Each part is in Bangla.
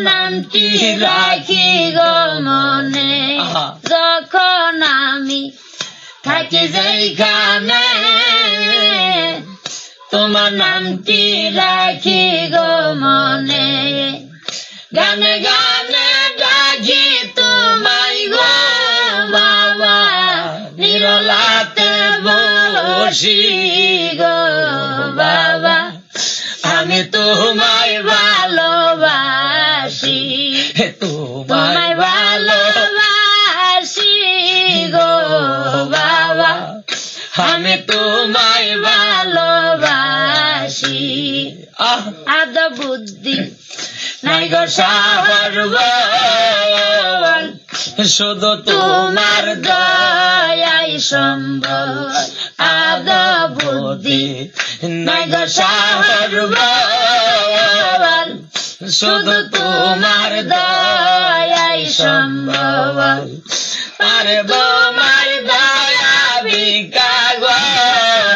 নামটি রাখি গো মনে যখন আমি থাকি যেখানে তোমার নামটি রাখি গো মনে গানে গানে ডাকি তোমায় গো বাবা নিরলাতে বসি গো বাবা আমি তোমায় ভালোবাসি তোমায় ভালোবাসি গো বাবা আমি তোমায় ভালোবাসি আদ বুদ্ধি নাই গো সর্বল শুধু তোমার দয়াই সম্ভব আদ বুদ্ধি নাই গো সর্বল শুধু তোমার দয়াই সম্ভব পারব মাই দয়া ভিক্ষা গো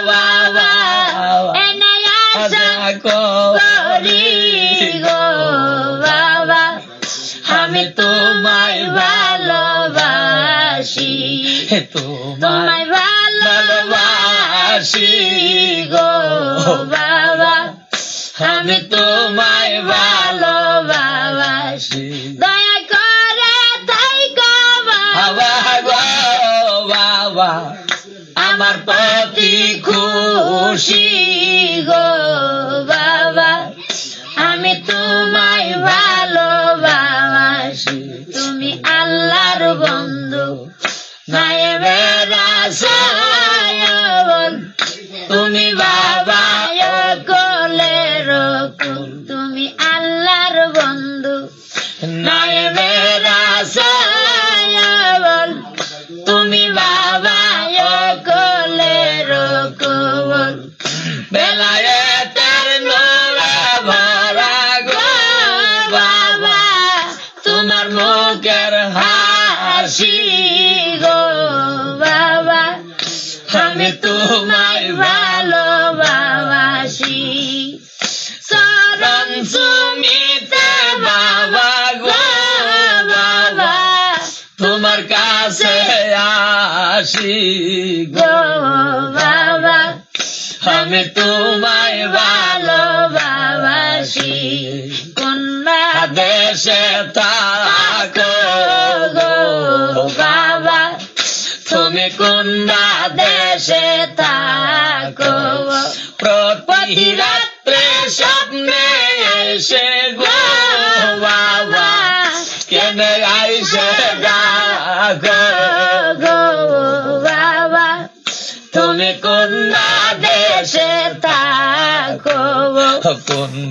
বাবা এনাই আশা করি গো বাবা আমি তোমায় ভালোবাসি তোমায় ভালোবাসি গো বাবা আমি তোমায় ভালোবাসি দয়া করে তাই গো বাবা গো বাবা আমার প্রতি খুশি গো বাবা আমি তোমায় ভালোবাসি তুমি আল্লাহর বন্ধু নায়েবে রাসূল তুমি বাবা কোলের কুল তুমি আল্লাহর বন্ধু নায়েবে রাসূল তুমি বাবা কোলের কুল বেলায়েতের নূরে ভরা গো বাবা তোমার মুখের হাসি গো বাবা আমি তোমায় ভালোবাসি চরণ চুমিতে বাবা গো বাবা তোমার কাছে আসি গো বাবা আমি তোমায় ভালোবাসি কোন দেশে থাকো গো বাবা তুমি কোন দেশে থাকো প্রতি রাত্রে স্বপ্নে এসে গো বাবা কেনে আইসে ডাকো গো বাবা তুমি কোন দেশে থাকো কোন